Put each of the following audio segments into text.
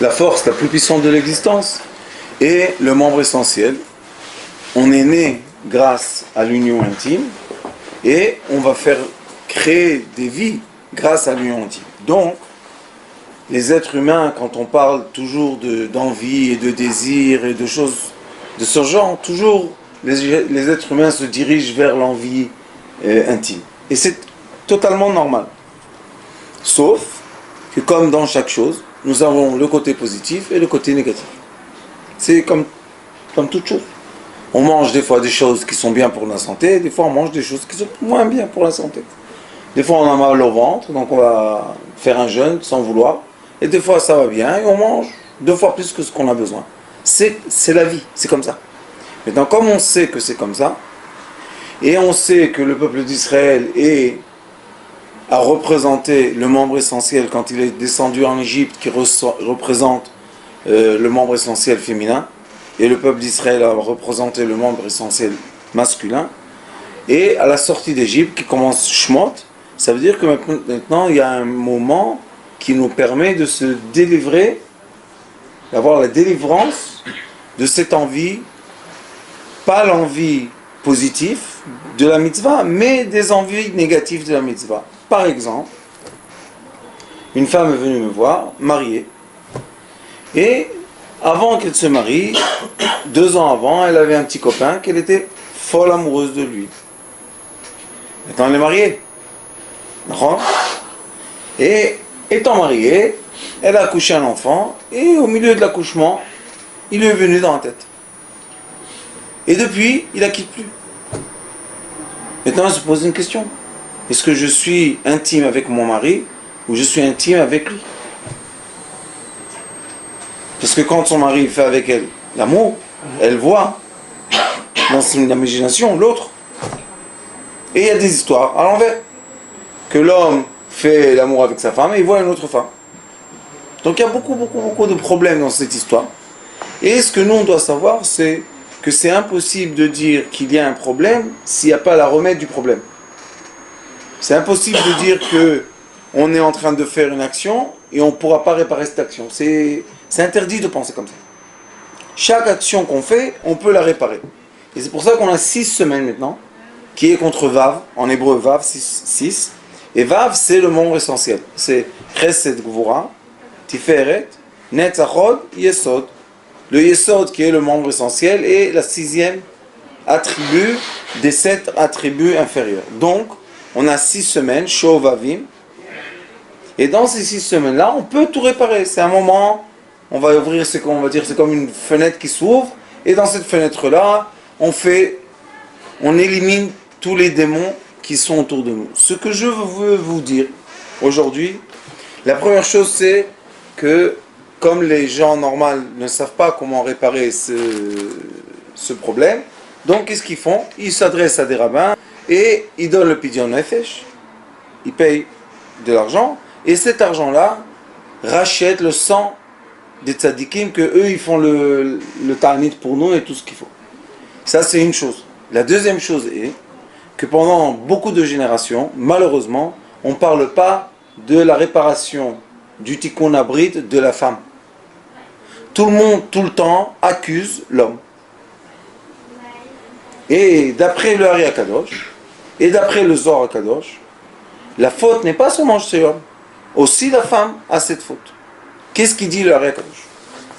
la force la plus puissante de l'existence et le membre essentiel. On est né grâce à l'union intime et on va faire créer des vies grâce à l'union intime. Donc, les êtres humains, quand on parle toujours d'envie et de désir et de choses de ce genre, toujours les êtres humains se dirigent vers l'envie intime. Et c'est totalement normal. Sauf que comme dans chaque chose, nous avons le côté positif et le côté négatif. C'est comme toute chose. On mange des fois des choses qui sont bien pour la santé, des fois on mange des choses qui sont moins bien pour la santé. Des fois on a mal au ventre, donc on va faire un jeûne sans vouloir. Et des fois ça va bien et on mange 2 fois plus que ce qu'on a besoin. C'est la vie, c'est comme ça. Maintenant, comme on sait que c'est comme ça, et on sait que le peuple d'Israël a représenté le membre essentiel quand il est descendu en Égypte, qui représente le membre essentiel féminin, et le peuple d'Israël a représenté le membre essentiel masculin, et à la sortie d'Égypte, qui commence Shmot, ça veut dire que maintenant il y a un moment qui nous permet de se délivrer, d'avoir la délivrance de cette envie, pas l'envie positive de la mitzvah, mais des envies négatives de la mitzvah. Par exemple, une femme est venue me voir, mariée, et avant qu'elle se marie, 2 ans avant, elle avait un petit copain qu'elle était folle amoureuse de lui. Maintenant elle est mariée. Et étant mariée, elle a accouché un enfant, et au milieu de l'accouchement, il lui est venu dans la tête. Et depuis, il la quitte plus. Maintenant, elle se pose une question. Est-ce que je suis intime avec mon mari ou je suis intime avec lui? Parce que quand son mari fait avec elle l'amour, elle voit dans son imagination l'autre. Et il y a des histoires à l'envers. Que l'homme fait l'amour avec sa femme et il voit une autre femme. Donc il y a beaucoup de problèmes dans cette histoire. Et ce que nous on doit savoir, c'est que c'est impossible de dire qu'il y a un problème s'il n'y a pas la remède du problème. C'est impossible de dire que on est en train de faire une action et on ne pourra pas réparer cette action. C'est interdit de penser comme ça. Chaque action qu'on fait, on peut la réparer. Et c'est pour ça qu'on a 6 semaines maintenant, qui est contre Vav, en hébreu Vav, 6. Et Vav, c'est le membre essentiel. C'est Chesed Gvura, Tiferet, Netzachod, Yesod. Le Yesod qui est le membre essentiel et la 6e attribut des 7 attributs inférieurs. Donc, on a 6 semaines, Shovavim. Et dans ces 6 semaines-là, on peut tout réparer. C'est un moment, on va ouvrir, c'est comme une fenêtre qui s'ouvre. Et dans cette fenêtre-là, on élimine tous les démons qui sont autour de nous. Ce que je veux vous dire aujourd'hui, la première chose c'est que comme les gens normaux ne savent pas comment réparer ce problème, donc qu'est-ce qu'ils font? Ils s'adressent à des rabbins et ils donnent le pidyon nefesh, ils payent de l'argent et cet argent-là rachète le sang des tzadikim que eux ils font le ta'anit pour nous et tout ce qu'il faut. Ça c'est une chose. La deuxième chose est que pendant beaucoup de générations, malheureusement, on ne parle pas de la réparation du tikkun abrit de la femme. Tout le monde, tout le temps, accuse l'homme. Et d'après le Hari HaKadosh, et d'après le Zohar HaKadosh, la faute n'est pas seulement chez l'homme. Aussi la femme a cette faute. Qu'est-ce qu'il dit le Hari HaKadosh?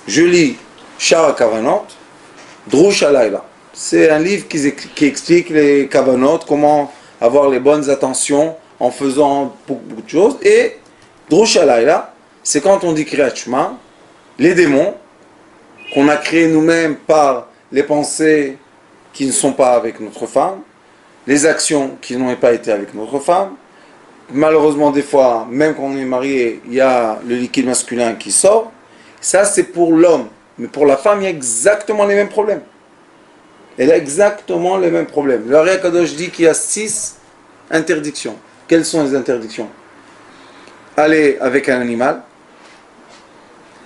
Je lis Shar HaKavanot, Drush HaLayla. C'est un livre qui explique les kavanot, comment avoir les bonnes attentions en faisant beaucoup de choses. Et Drush HaLayla, c'est quand on dit Kriyat Shema, les démons qu'on a créés nous-mêmes par les pensées qui ne sont pas avec notre femme, les actions qui n'ont pas été avec notre femme. Malheureusement, des fois, même quand on est marié, il y a le liquide masculin qui sort. Ça, c'est pour l'homme. Mais pour la femme, il y a exactement les mêmes problèmes. Elle a exactement les mêmes problèmes. Le Hari HaKadosh dit qu'il y a 6 interdictions. Quelles sont les interdictions? Aller avec un animal,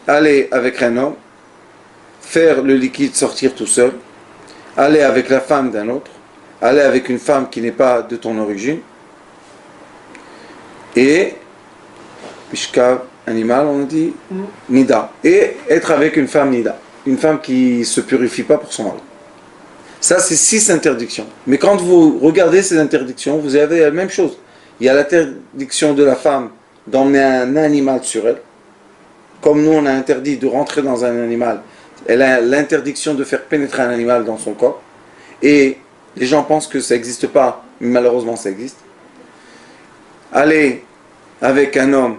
aller avec un homme, faire le liquide sortir tout seul, aller avec la femme d'un autre, aller avec une femme qui n'est pas de ton origine, et Mishkav animal, on dit nida. Et être avec une femme nida. Une femme qui ne se purifie pas pour son mari. Ça, c'est 6 interdictions. Mais quand vous regardez ces interdictions, vous avez la même chose. Il y a l'interdiction de la femme d'emmener un animal sur elle. Comme nous, on a interdit de rentrer dans un animal, elle a l'interdiction de faire pénétrer un animal dans son corps. Et les gens pensent que ça n'existe pas, mais malheureusement, ça existe. Aller avec un homme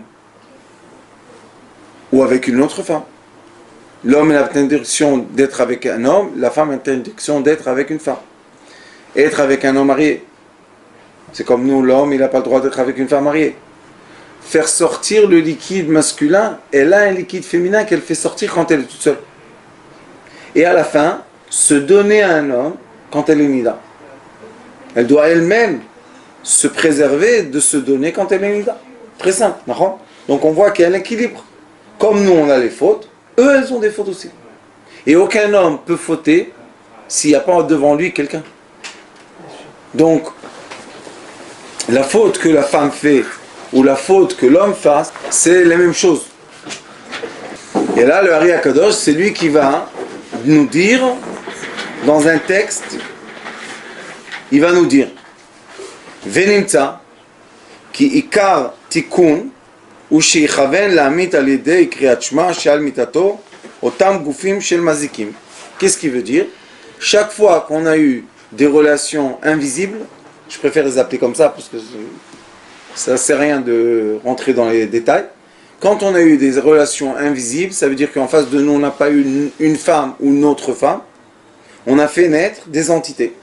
ou avec une autre femme. L'homme a l'interdiction d'être avec un homme, la femme a l'interdiction d'être avec une femme. Être avec un homme marié. C'est comme nous, l'homme, il n'a pas le droit d'être avec une femme mariée. Faire sortir le liquide masculin, elle a un liquide féminin qu'elle fait sortir quand elle est toute seule. Et à la fin, se donner à un homme quand elle est nida. Elle doit elle-même se préserver de se donner quand elle est nida. Très simple, d'accord ? Donc on voit qu'il y a un équilibre. Comme nous, on a les fautes, eux, elles ont des fautes aussi. Et aucun homme peut fauter s'il n'y a pas devant lui quelqu'un. Donc, la faute que la femme fait ou la faute que l'homme fasse, c'est la même chose. Et là, le Ari Akadosh, c'est lui qui va nous dire, dans un texte, il va nous dire Venimtza, ki ikar tikun, ou sheikhaven la'amit al yedei kriyat shma she'al mitato, otam gufim shel mazikim. Qu'est-ce qu'il veut dire? Chaque fois qu'on a eu des relations invisibles, je préfère les appeler comme ça parce que ça ne sert à rien de rentrer dans les détails. Quand on a eu des relations invisibles, ça veut dire qu'en face de nous, on n'a pas eu une femme ou une autre femme. On a fait naître des entités.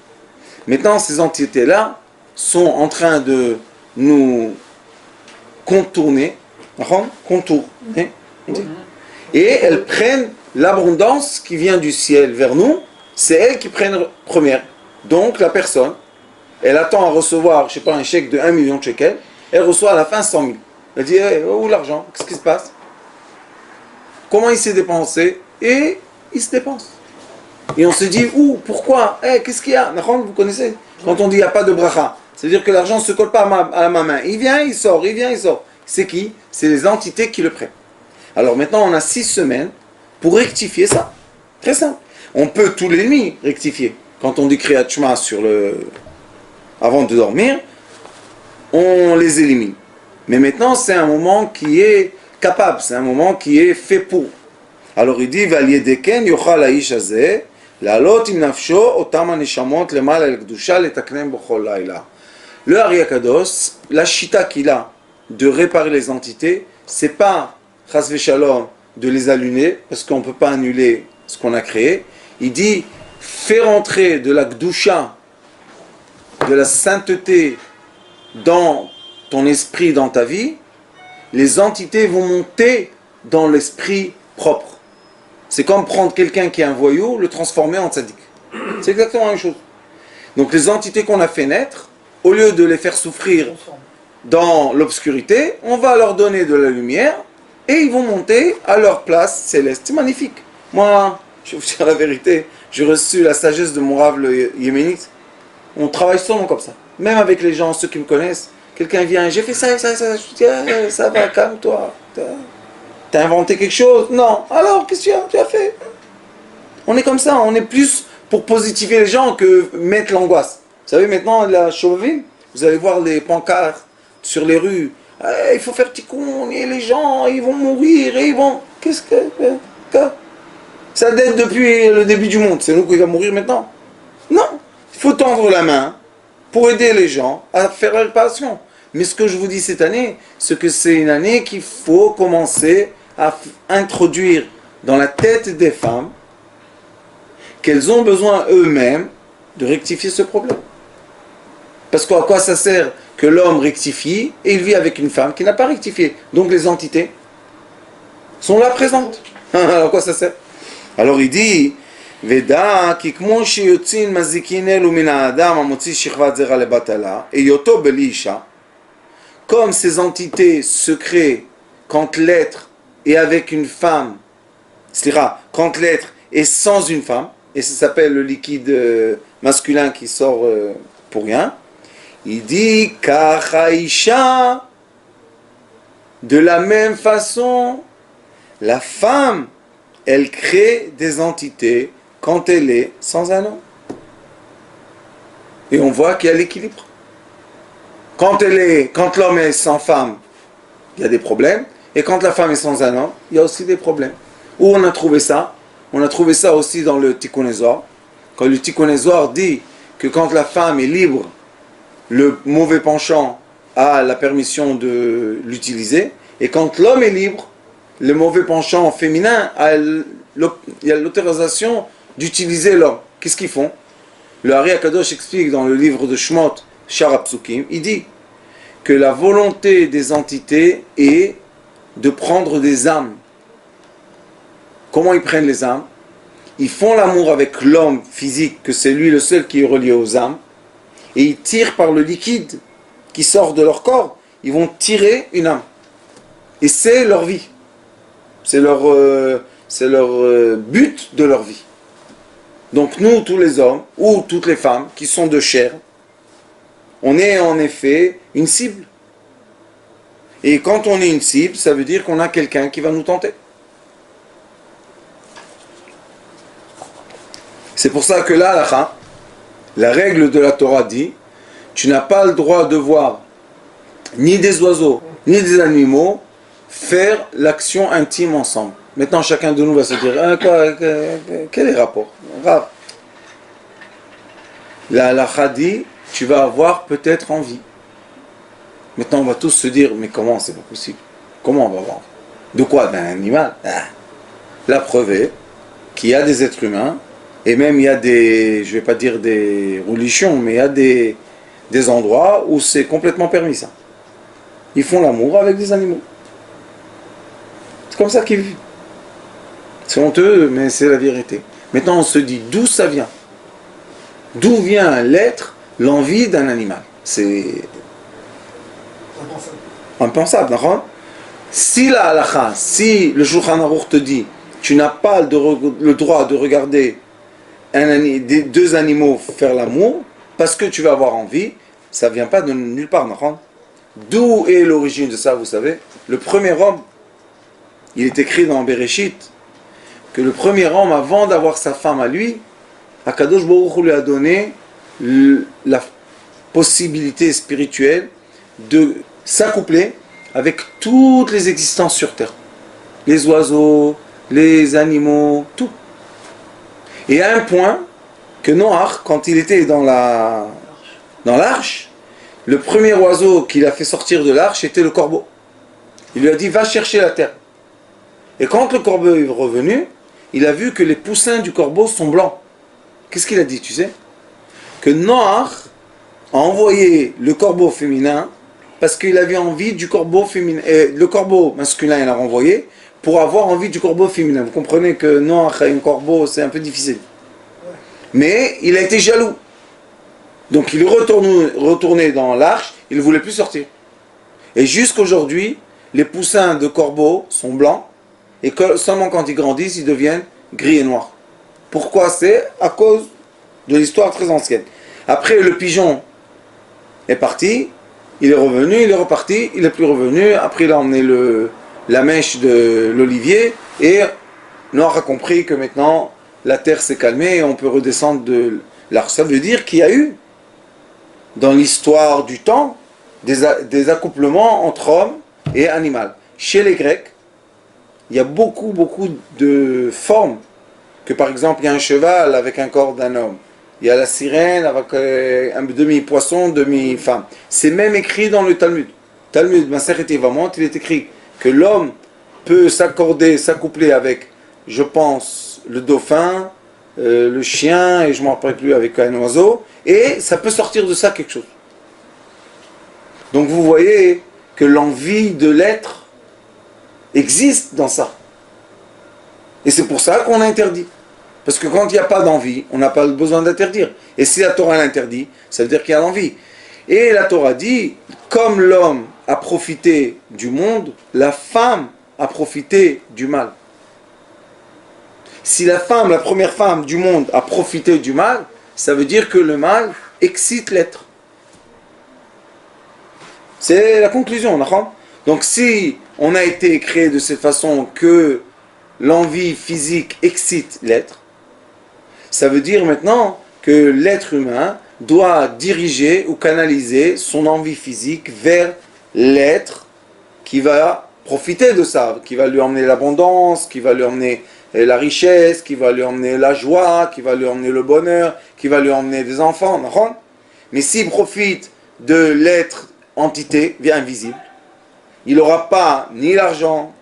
Maintenant, ces entités-là sont en train de nous contourner. Et elles prennent l'abondance qui vient du ciel vers nous. C'est elles qui prennent première. Donc, la personne, elle attend à recevoir, je ne sais pas, un chèque de 1 million de shekels. Elle reçoit à la fin 100 000. Elle dit, hey, où l'argent? Qu'est-ce qui se passe? Comment il s'est dépensé? Et il se dépense. Et on se dit, où? Pourquoi? Hey, qu'est-ce qu'il y a? Vous connaissez? Quand on dit, il n'y a pas de bracha, c'est-à-dire que l'argent ne se colle pas à ma main. Il vient, il sort, il vient, il sort. C'est qui? C'est les entités qui le prennent. Alors maintenant, on a 6 semaines pour rectifier ça. Très simple. On peut tous les nuits rectifier. Quand on dit Kriyat Shema avant de dormir, on les élimine. Mais maintenant, c'est un moment qui est capable, c'est un moment qui est fait pour. Alors il dit, Valiedeken yochal ha'ish hazeh, la'alot im nafsho otam haneshamot lemal al-kedusha letaknem b'chol laila. Le Ari Akadosh, la chita qu'il a de réparer les entités, c'est pas chas v'shalom de les allumer, parce qu'on ne peut pas annuler ce qu'on a créé. Il dit, fais rentrer de la kedusha, de la sainteté dans ton esprit, dans ta vie, les entités vont monter dans l'esprit propre. C'est comme prendre quelqu'un qui est un voyou, le transformer en tzaddik. C'est exactement la même chose. Donc les entités qu'on a fait naître, au lieu de les faire souffrir dans l'obscurité, on va leur donner de la lumière et ils vont monter à leur place céleste. C'est magnifique. Moi, je vais vous dire la vérité, j'ai reçu la sagesse de mon rave le yéménite. On travaille seulement comme ça. Même avec les gens, ceux qui me connaissent, quelqu'un vient, j'ai fait ça. Je dis, ah, ça va, calme-toi. T'as inventé quelque chose? Non. Alors, qu'est-ce que tu as fait? On est comme ça, on est plus pour positiver les gens que mettre l'angoisse. Vous savez, maintenant, la Chauvin, vous allez voir les pancartes sur les rues. Il faut faire tikkun, et les gens, ils vont mourir, et ils vont... Qu'est-ce que... Ça date depuis le début du monde. C'est nous qui va mourir maintenant? Non. Il faut tendre la main pour aider les gens à faire la réparation. Mais ce que je vous dis cette année, c'est que c'est une année qu'il faut commencer à introduire dans la tête des femmes qu'elles ont besoin eux-mêmes de rectifier ce problème. Parce qu'à quoi ça sert que l'homme rectifie et il vit avec une femme qui n'a pas rectifié? Donc les entités sont là présentes. Alors à quoi ça sert? Alors il dit Veda ki kmo sheyotzin mazikin elu min ha'adam hamotzi shichvat zera lebatala eyoto beli isha. Comme ces entités se créent quand l'être est avec une femme, c'est-à-dire quand l'être est sans une femme, et ça s'appelle le liquide masculin qui sort pour rien, il dit Kachaisha De la même façon, la femme, elle crée des entités quand elle est sans un homme. Et on voit qu'il y a l'équilibre. Quand l'homme est sans femme, il y a des problèmes. Et quand la femme est sans un homme, il y a aussi des problèmes. Où on a trouvé ça? On a trouvé ça aussi dans le Tikkun Zohar. Quand le Tikkun Zohar dit que quand la femme est libre, le mauvais penchant a la permission de l'utiliser. Et quand l'homme est libre, le mauvais penchant féminin il y a l'autorisation d'utiliser l'homme. Qu'est-ce qu'ils font? Le Ari Akadosh explique dans le livre de Shmot, Shara Psukim, il dit que la volonté des entités est de prendre des âmes. Comment ils prennent les âmes? Ils font l'amour avec l'homme physique, que c'est lui le seul qui est relié aux âmes, et ils tirent par le liquide qui sort de leur corps, ils vont tirer une âme. Et c'est leur vie. C'est leur but de leur vie. Donc nous, tous les hommes, ou toutes les femmes qui sont de chair, on est en effet une cible. Et quand on est une cible, ça veut dire qu'on a quelqu'un qui va nous tenter. C'est pour ça que là, la règle de la Torah dit, tu n'as pas le droit de voir ni des oiseaux, ni des animaux faire l'action intime ensemble. Maintenant, chacun de nous va se dire, quel est le rapport? Grave. La halakha dit, tu vas avoir peut-être envie. Maintenant, on va tous se dire, mais comment c'est pas possible? Comment on va voir? De quoi? D'un animal? La preuve est qu'il y a des êtres humains, et même il y a des, je vais pas dire des religions, mais il y a des endroits où c'est complètement permis ça. Ils font l'amour avec des animaux. C'est comme ça qu'ils vivent. C'est honteux, mais c'est la vérité. Maintenant, on se dit d'où ça vient. D'où vient l'être, l'envie d'un animal? C'est impensable, d'accord? Si la halakha, si le Shulchan Aruch te dit, tu n'as pas le droit de regarder deux animaux faire l'amour, parce que tu vas avoir envie, ça ne vient pas de nulle part, d'accord? D'où est l'origine de ça, vous savez? Le premier homme, il est écrit dans Bereshit, que le premier homme, avant d'avoir sa femme à lui, Akadosh Baruch Hu lui a donné la possibilité spirituelle de s'accoupler avec toutes les existences sur terre. Les oiseaux, les animaux, tout. Et à un point que Noach, quand il était dans l'arche, le premier oiseau qu'il a fait sortir de l'arche était le corbeau. Il lui a dit, va chercher la terre. Et quand le corbeau est revenu, il a vu que les poussins du corbeau sont blancs. Qu'est-ce qu'il a dit, tu sais? Que Noach a envoyé le corbeau féminin parce qu'il avait envie du corbeau féminin. Et le corbeau masculin, il l'a renvoyé pour avoir envie du corbeau féminin. Vous comprenez que Noach a un corbeau, c'est un peu difficile. Mais il a été jaloux. Donc il est retourné dans l'arche, il ne voulait plus sortir. Et jusqu'aujourd'hui, les poussins de corbeaux sont blancs, et seulement quand ils grandissent, ils deviennent gris et noirs. Pourquoi? C'est à cause de l'histoire très ancienne. Après, le pigeon est parti, il est revenu, il est reparti, il n'est plus revenu. Après, il a emmené la mèche de l'olivier, et Noach a compris que maintenant, la terre s'est calmée et on peut redescendre de l'arche. Ça veut dire qu'il y a eu, dans l'histoire du temps, des accouplements entre hommes et animaux. Chez les Grecs, il y a beaucoup de formes. Que par exemple, il y a un cheval avec un corps d'un homme. Il y a la sirène avec un demi-poisson, demi-femme. C'est même écrit dans le Talmud. Talmud, Masechet Yevamot, il est écrit que l'homme peut s'accoupler avec, je pense, le dauphin, le chien, et je ne m'en rappelle plus, avec un oiseau, et ça peut sortir de ça quelque chose. Donc vous voyez que l'envie de l'être existe dans ça. Et c'est pour ça qu'on interdit. Parce que quand il n'y a pas d'envie, on n'a pas besoin d'interdire. Et si la Torah l'interdit, ça veut dire qu'il y a l'envie. Et la Torah dit, comme l'homme a profité du monde, la femme a profité du mal. Si la femme, la première femme du monde a profité du mal, ça veut dire que le mal excite l'être. C'est la conclusion, d'accord? Donc si on a été créé de cette façon que l'envie physique excite l'être, ça veut dire maintenant que l'être humain doit diriger ou canaliser son envie physique vers l'être qui va profiter de ça, qui va lui emmener l'abondance, qui va lui emmener la richesse, qui va lui emmener la joie, qui va lui emmener le bonheur, qui va lui emmener des enfants. Mais s'il profite de l'être entité, bien invisible, il n'aura pas ni l'argent,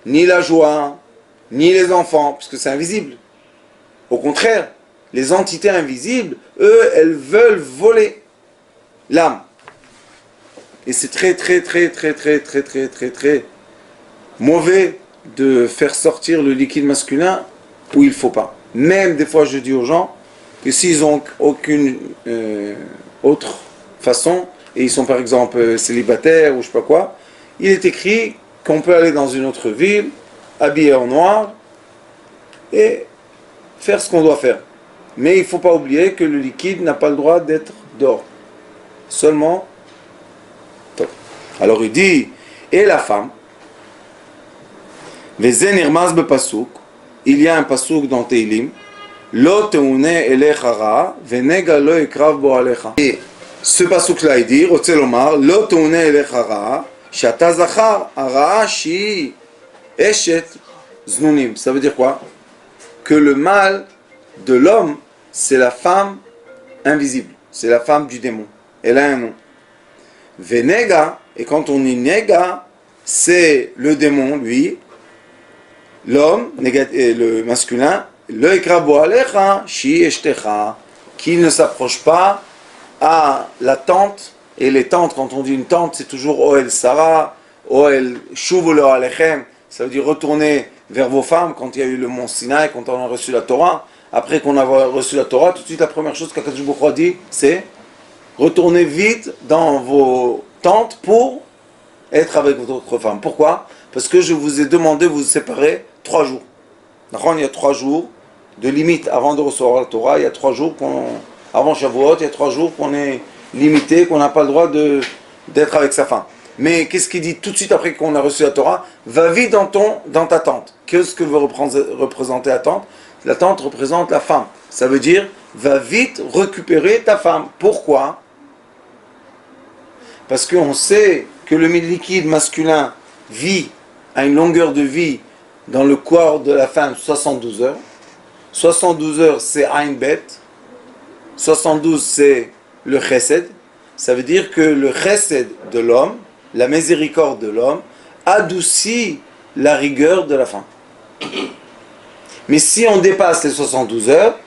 ni la joie, ni les enfants, puisque c'est invisible. Au contraire, les entités invisibles, eux, elles veulent voler l'âme. Et c'est très mauvais de faire sortir le liquide masculin où il ne faut pas. Même des fois, je dis aux gens que s'ils n'ont aucune autre façon, et ils sont par exemple célibataires ou je ne sais pas quoi, il est écrit qu'on peut aller dans une autre ville, habillé en noir, et faire ce qu'on doit faire. Mais il ne faut pas oublier que le liquide n'a pas le droit d'être d'or. Seulement, top. Alors il dit, et la femme, il y a un pasouk dans Teilim, Lo teune elecha ra, venega lo ikrav bo alecha. Et ce pasouk-là, il dit, Otzelomar, Lo teune elecha ra, shata zachar, ara shi eshet znunim. Ça veut dire quoi? Que le mal de l'homme, c'est la femme invisible, c'est la femme du démon. Elle a un nom. Venega, et quand on dit nega, c'est le démon, lui, l'homme, le masculin, le ikrabo alecha, shi eshtecha, qui ne s'approche pas à la tente. Et les tentes, quand on dit une tente, c'est toujours Oel Sarah, Oel Shuvolo Alechem, ça veut dire retourner vers vos femmes quand il y a eu le mont Sinaï, quand on a reçu la Torah. Après qu'on a reçu la Torah, tout de suite la première chose qu'Akadosh Baruch Hu dit, c'est retournez vite dans vos tentes pour être avec votre femme. Pourquoi? Parce que je vous ai demandé de vous séparer 3 jours. Il y a 3 jours de limite avant de recevoir la Torah, il y a 3 jours avant Shavuot, il y a 3 jours qu'on est limité, qu'on n'a pas le droit d'être avec sa femme. Mais qu'est-ce qu'il dit tout de suite après qu'on a reçu la Torah? Va vite dans ta tente. Qu'est-ce que veut représenter la tente? La tente représente la femme. Ça veut dire, va vite récupérer ta femme. Pourquoi? Parce qu'on sait que le liquide masculin vit à une longueur de vie dans le corps de la femme 72 heures. 72 heures, c'est Ain Bet. 72, c'est le chesed. Ça veut dire que le chesed de l'homme, la miséricorde de l'homme, adoucit la rigueur de la femme. Mais si on dépasse les 72 heures,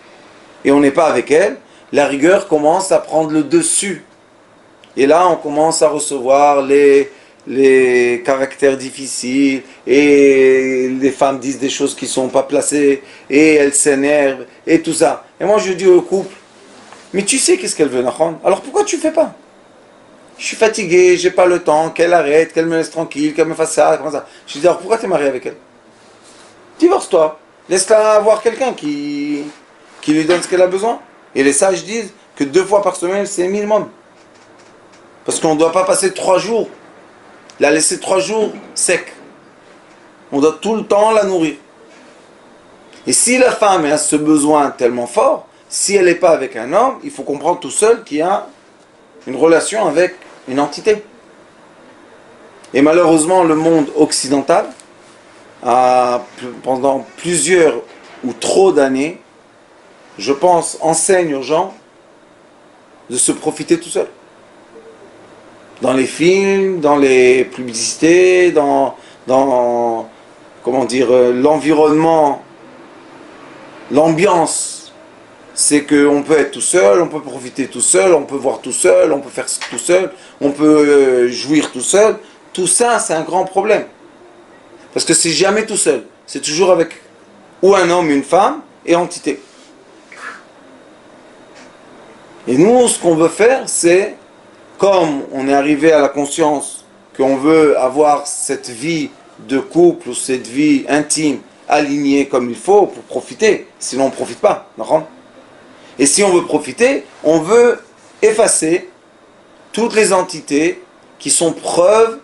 et on n'est pas avec elle, la rigueur commence à prendre le dessus. Et là, on commence à recevoir les caractères difficiles, et les femmes disent des choses qui ne sont pas placées, et elles s'énervent, et tout ça. Et moi, je dis au couple, mais tu sais qu'est-ce qu'elle veut, Nahon? Alors pourquoi tu ne fais pas? Je suis fatigué, j'ai pas le temps, qu'elle arrête, qu'elle me laisse tranquille, qu'elle me fasse ça, comme ça. Je dis, alors pourquoi tu es marié avec elle? Divorce-toi. Laisse-la avoir quelqu'un qui lui donne ce qu'elle a besoin. Et les sages disent que 2 fois par semaine, c'est minimum. Parce qu'on ne doit pas passer 3 jours, la laisser 3 jours sec. On doit tout le temps la nourrir. Et si la femme a ce besoin tellement fort, si elle n'est pas avec un homme, il faut comprendre tout seul qu'il y a une relation avec une entité. Et malheureusement, le monde occidental, pendant plusieurs ou trop d'années, je pense, enseigne aux gens de se profiter tout seul. Dans les films, dans les publicités, dans comment dire, l'environnement, l'ambiance, c'est qu'on peut être tout seul, on peut profiter tout seul, on peut voir tout seul, on peut faire tout seul, on peut jouir tout seul. Tout ça, c'est un grand problème. Parce que c'est jamais tout seul. C'est toujours avec ou un homme, une femme, et entité. Et nous, ce qu'on veut faire, c'est, comme on est arrivé à la conscience qu'on veut avoir cette vie de couple ou cette vie intime alignée comme il faut pour profiter, sinon on ne profite pas. Et si on veut profiter, on veut effacer toutes les entités qui sont preuves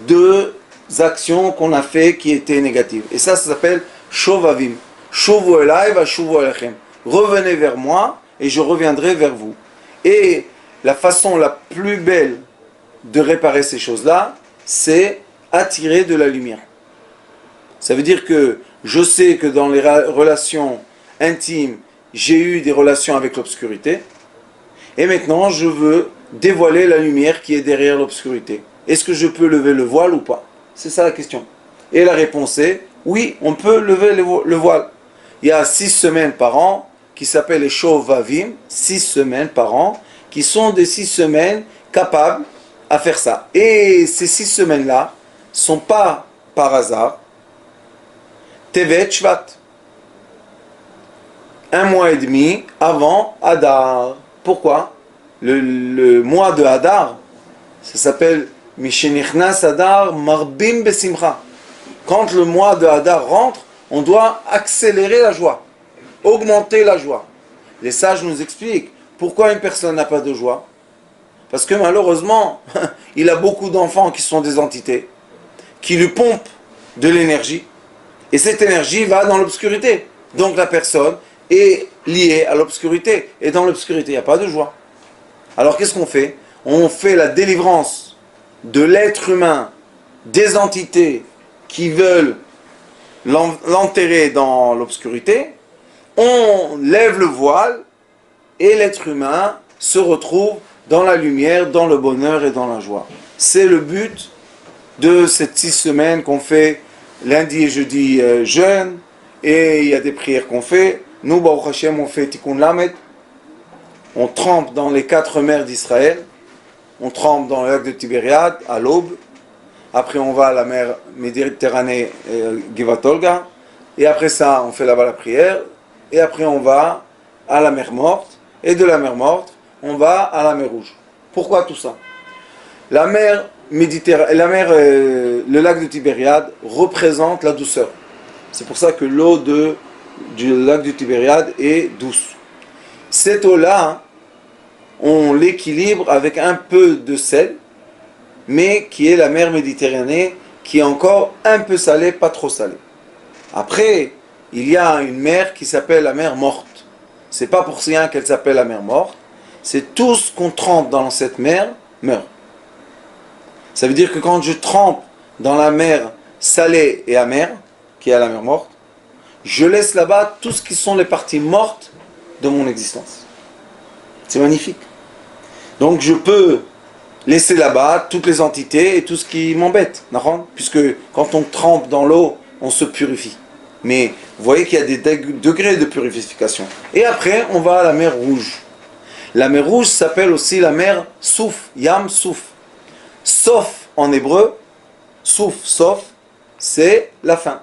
de actions qu'on a fait qui étaient négatives. Et ça s'appelle Shovavim. Shovu elai va shovu elechem. Revenez vers moi et je reviendrai vers vous. Et la façon la plus belle de réparer ces choses-là, c'est attirer de la lumière. Ça veut dire que je sais que dans les relations intimes, j'ai eu des relations avec l'obscurité. Et maintenant, je veux dévoiler la lumière qui est derrière l'obscurité. Est-ce que je peux lever le voile ou pas? C'est ça la question. Et la réponse est, oui, on peut lever le voile. Il y a 6 semaines par an qui s'appellent les Shovavim, 6 semaines par an, qui sont des 6 semaines capables à faire ça. Et ces 6 semaines-là ne sont pas par hasard. Tevet Shvat. 1 mois et demi avant Hadar. Pourquoi? Le mois de Hadar, ça s'appelle Mishenichnas Hadar Marbim Besimcha. Quand le mois de Hadar rentre, on doit accélérer la joie, augmenter la joie. Les sages nous expliquent pourquoi une personne n'a pas de joie. Parce que malheureusement, il a beaucoup d'enfants qui sont des entités, qui lui pompent de l'énergie, et cette énergie va dans l'obscurité. Donc la personne est liée à l'obscurité, et dans l'obscurité, il n'y a pas de joie. Alors qu'est-ce qu'on fait? On fait la délivrance de l'être humain, des entités qui veulent l'enterrer dans l'obscurité, on lève le voile, et l'être humain se retrouve dans la lumière, dans le bonheur et dans la joie. C'est le but de ces 6 semaines qu'on fait lundi et jeudi jeûne, et il y a des prières qu'on fait. Nous, Baruch Hashem, on fait Tikkun Lamed, on trempe dans les 4 mers d'Israël, on trempe dans le lac de Tibériade à l'aube, après on va à la mer Méditerranée, Givat Olga, et après ça on fait là-bas la prière, et après on va à la mer Morte, et de la mer Morte, on va à la mer Rouge. Pourquoi tout ça? La mer Méditerranée, le lac de Tibériade représente la douceur. C'est pour ça que l'eau du lac de Tibériade est douce. Cette eau-là, on l'équilibre avec un peu de sel, mais qui est la mer Méditerranée, qui est encore un peu salée, pas trop salée. Après, il y a une mer qui s'appelle la mer Morte. C'est pas pour rien qu'elle s'appelle la mer Morte. C'est tout ce qu'on trempe dans cette mer meurt. Ça veut dire que quand je trempe dans la mer salée et amère, qui est la mer Morte, je laisse là-bas tout ce qui sont les parties mortes de mon existence. C'est magnifique. Donc je peux laisser là-bas toutes les entités et tout ce qui m'embête, puisque quand on trempe dans l'eau, on se purifie. Mais vous voyez qu'il y a des degrés de purification. Et après, on va à la mer Rouge. La mer Rouge s'appelle aussi la mer Souf, Yam Souf. Sauf en hébreu, Souf, sauf, c'est la fin.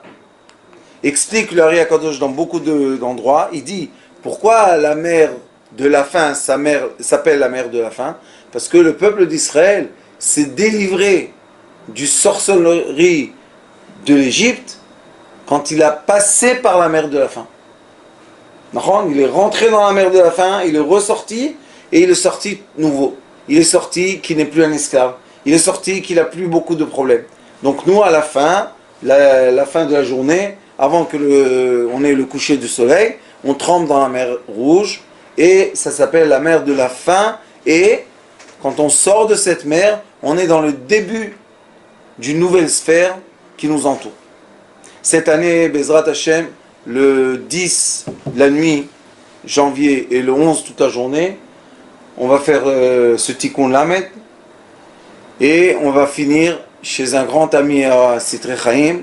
Explique le Ari Akadosh dans beaucoup d'endroits, il dit pourquoi la mer de la fin s'appelle la mer de la fin? Parce que le peuple d'Israël s'est délivré du sorcellerie de l'Égypte quand il a passé par la mer de la fin. Il est rentré dans la mer de la fin, il est ressorti et il est sorti nouveau. Il est sorti qui n'est plus un esclave. Il est sorti qu'il n'a plus beaucoup de problèmes. Donc nous, à la fin, la fin de la journée, avant que on ait le coucher du soleil, on trempe dans la mer Rouge et ça s'appelle la mer de la fin. Et quand on sort de cette mer, on est dans le début d'une nouvelle sphère qui nous entoure. Cette année, Bezrat Hashem, le 10, la nuit, janvier, et le 11, toute la journée, on va faire ce Tikkun Lamed et on va finir chez un grand ami à Sitré Chaim,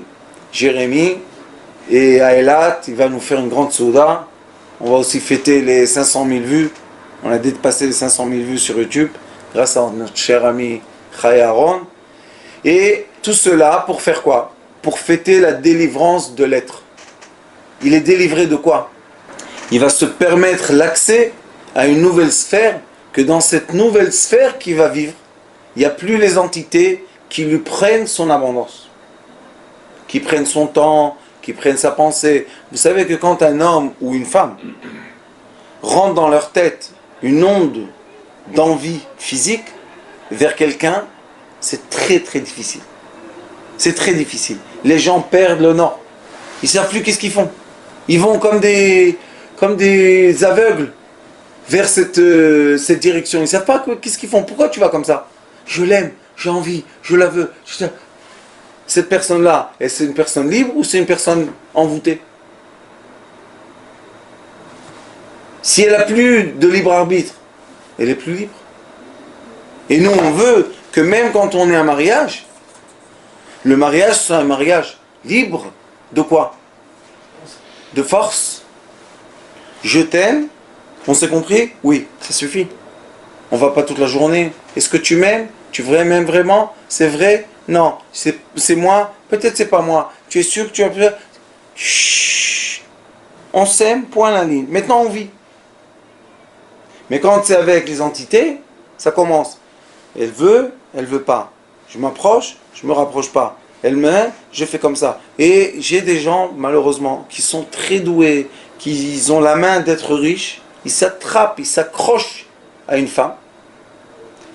Jérémy, et à Eilat, il va nous faire une grande souda. On va aussi fêter les 500 000 vues. On a dépassé les 500 000 vues sur YouTube grâce à notre cher ami Chai Aaron. Et tout cela pour faire quoi? Pour fêter la délivrance de l'être. Il est délivré de quoi? Il va se permettre l'accès à une nouvelle sphère, que dans cette nouvelle sphère qu'il va vivre, il n'y a plus les entités qui lui prennent son abondance, qui prennent son temps, qui prennent sa pensée. Vous savez que quand un homme ou une femme rentre dans leur tête une onde d'envie physique vers quelqu'un, c'est très très difficile. C'est très difficile. Les gens perdent le nord. Ils ne savent plus qu'est-ce qu'ils font. Ils vont comme des aveugles vers cette direction. Ils ne savent pas qu'est-ce qu'ils font. Pourquoi tu vas comme ça? Je l'aime, j'ai envie, je la veux. Cette personne-là, est-ce c'est une personne libre ou c'est une personne envoûtée? Si elle n'a plus de libre arbitre, elle est plus libre. Et nous, on veut que même quand on est en mariage, le mariage soit un mariage libre de quoi? De force. Je t'aime. On s'est compris? Oui, ça suffit. On va pas toute la journée. Est-ce que tu m'aimes? Tu m'aimes vraiment? C'est vrai? Non. C'est moi? Peut-être c'est pas moi. Tu es sûr que tu as... Chut. On s'aime, point la ligne. Maintenant on vit. Mais quand c'est avec les entités, ça commence. Elle veut pas. Je m'approche, je me rapproche pas. Elle m'aime, je fais comme ça. Et j'ai des gens, malheureusement, qui sont très doués, qui ont la main d'être riches, ils s'attrapent, ils s'accrochent à une femme.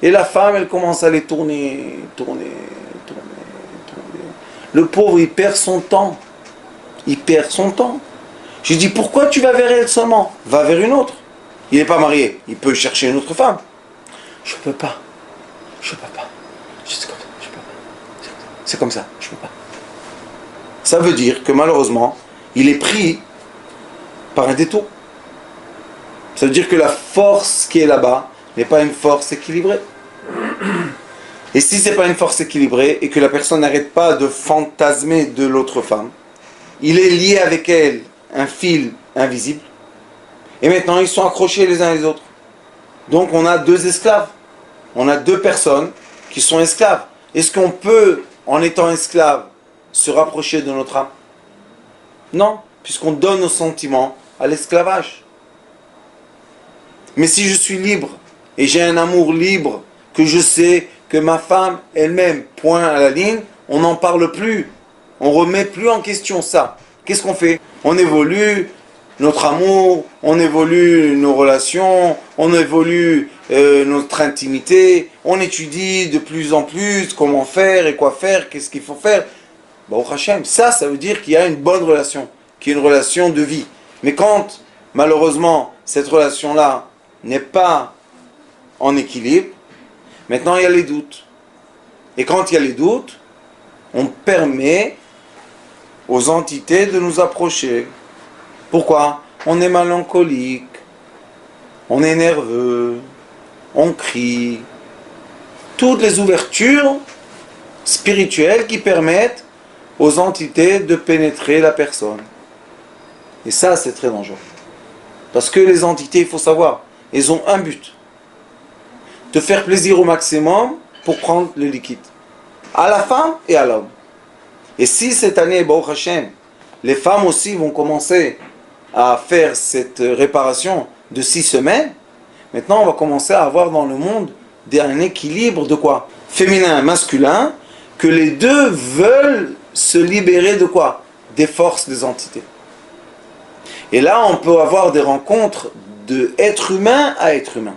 Et la femme, elle commence à les tourner. Le pauvre, il perd son temps. Il perd son temps. Je dis, pourquoi tu vas vers elle seulement? Va vers une autre. Il n'est pas marié, il peut chercher une autre femme. Je peux pas. Je peux pas. C'est comme ça, je peux pas. Ça veut dire que malheureusement, il est pris par un détour. Ça veut dire que la force qui est là-bas n'est pas une force équilibrée. Et si c'est pas une force équilibrée et que la personne n'arrête pas de fantasmer de l'autre femme, il est lié avec elle un fil invisible. Et maintenant, ils sont accrochés les uns les autres. Donc, on a deux esclaves. On a deux personnes qui sont esclaves. Est-ce qu'on peut, en étant esclave, se rapprocher de notre âme? Non, puisqu'on donne nos sentiments à l'esclavage. Mais si je suis libre, et j'ai un amour libre, que je sais que ma femme elle-même, point à la ligne, on n'en parle plus. On ne remet plus en question ça. Qu'est-ce qu'on fait? On évolue notre amour, on évolue nos relations, on évolue notre intimité, on étudie de plus en plus comment faire et quoi faire, qu'est-ce qu'il faut faire. Baruch Hashem, ça veut dire qu'il y a une bonne relation, qu'il y a une relation de vie. Mais quand, malheureusement, cette relation-là n'est pas en équilibre, maintenant il y a les doutes. Et quand il y a les doutes, on permet aux entités de nous approcher. Pourquoi? On est mélancolique, on est nerveux, on crie. Toutes les ouvertures spirituelles qui permettent aux entités de pénétrer la personne. Et ça, c'est très dangereux. Parce que les entités, il faut savoir, elles ont un but. Te faire plaisir au maximum pour prendre le liquide. À la femme et à l'homme. Et si cette année, Baruch Hashem, les femmes aussi vont commencer à faire cette réparation de 6 semaines, maintenant on va commencer à avoir dans le monde un équilibre de quoi? Féminin, masculin, que les deux veulent se libérer de quoi? Des forces des entités. Et là on peut avoir des rencontres de être humain à être humain.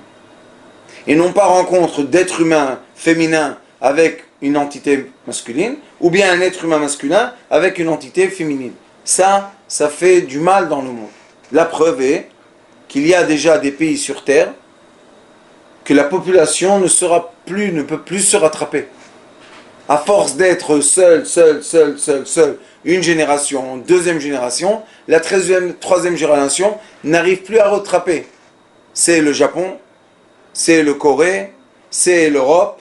Et non pas rencontre d'être humain féminin avec une entité masculine, ou bien un être humain masculin avec une entité féminine. Ça fait du mal dans le monde. La preuve est qu'il y a déjà des pays sur Terre que la population ne peut plus se rattraper. À force d'être seul, une génération, deuxième génération, la troisième génération n'arrive plus à rattraper. C'est le Japon, c'est le Corée, c'est l'Europe.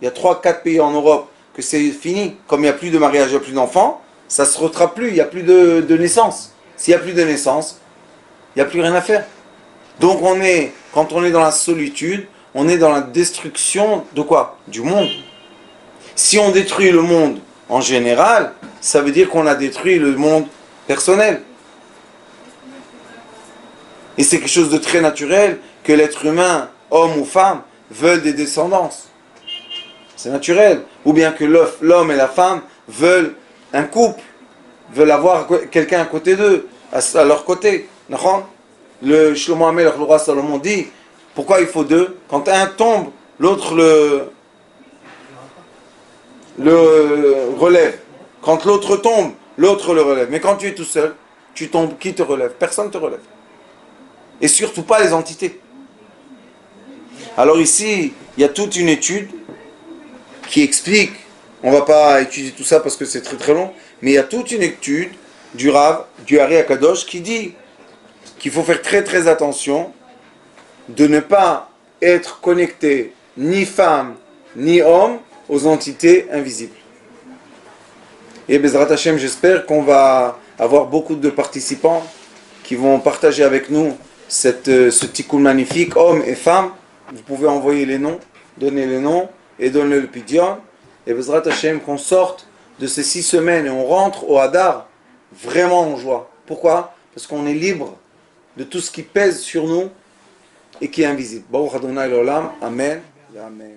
Il y a 3-4 pays en Europe que c'est fini. Comme il n'y a plus de mariage, il n'y a plus d'enfants, ça ne se rattrape plus, il n'y a plus de naissance. S'il n'y a plus de naissance, il n'y a plus rien à faire. Donc quand on est dans la solitude, on est dans la destruction de quoi? Du monde. Si on détruit le monde en général, ça veut dire qu'on a détruit le monde personnel. Et c'est quelque chose de très naturel que l'être humain, homme ou femme, veulent des descendances. C'est naturel. Ou bien que l'homme et la femme veulent un couple, veulent avoir quelqu'un à côté d'eux, à leur côté. Le Shlomo Amelech, le roi Salomon dit, pourquoi il faut deux? Quand un tombe, l'autre le relève. Quand l'autre tombe, l'autre le relève. Mais quand tu es tout seul, tu tombes, qui te relève? Personne ne te relève. Et surtout pas les entités. Alors ici, il y a toute une étude qui explique, on ne va pas étudier tout ça parce que c'est très très long, mais il y a toute une étude du Rav, du Ari Akadosh, qui dit qu'il faut faire très très attention de ne pas être connecté ni femme ni homme aux entités invisibles. Et Bezrat Hashem, j'espère qu'on va avoir beaucoup de participants qui vont partager avec nous ce tikkun magnifique, hommes et femmes. Vous pouvez envoyer les noms, donner les noms et donner le pidyon. Et Bezrat Hashem, qu'on sorte de ces 6 semaines et on rentre au Hadar vraiment en joie. Pourquoi? Parce qu'on est libre de tout ce qui pèse sur nous et qui est invisible. Baruch Adonai l'olam. Amen. Amen.